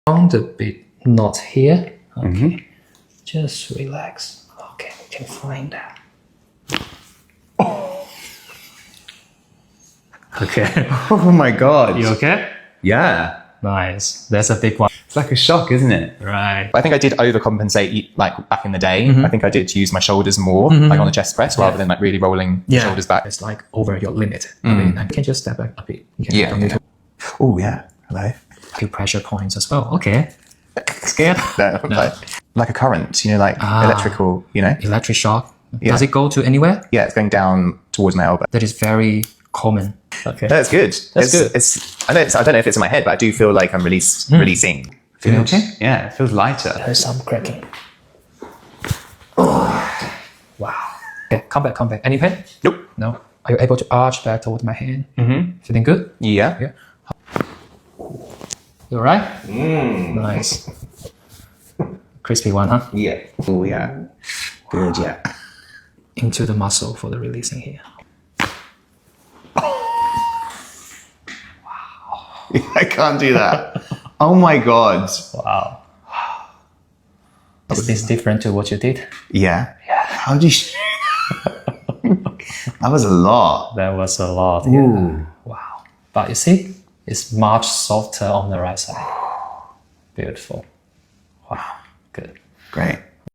Found a bit knot here. Okay. Just relax. Okay, we can find that. Okay. Oh my god. You okay? Yeah. Nice. That's a big one. It's like a shock, isn't it? Right. I think I did overcompensate like back in the day. I think I did use my shoulders more like on the chest press rather than like really rolling the shoulders back. It's like over your limit. I mean, you can just step back a bit. You can Oh yeah. Hello. a few pressure points as well. Okay. Scared? No. Like a current, you know, like electrical, you know? Electric shock. Does it go to anywhere? Yeah, it's going down towards my elbow. That is very common. Okay. That's good. That's good. I don't know if it's in my head, but I do feel like I'm releasing. Feeling okay? Yeah, it feels lighter. There's some cracking. Oh. Wow. Okay, come back. Any pain? Nope. No. Are you able to arch back toward my hand? Feeling good? Yeah. Yeah. You alright? Nice. Crispy one, huh? Yeah. Oh yeah. Good, yeah. Into the muscle for the releasing here. I can't do that. Oh my god. Wow. Is this different to what you did? Yeah. How do you... That was a lot. That was a lot. Yeah. Wow. But you see, it's much softer on the right side. Beautiful. Wow. Good. Great.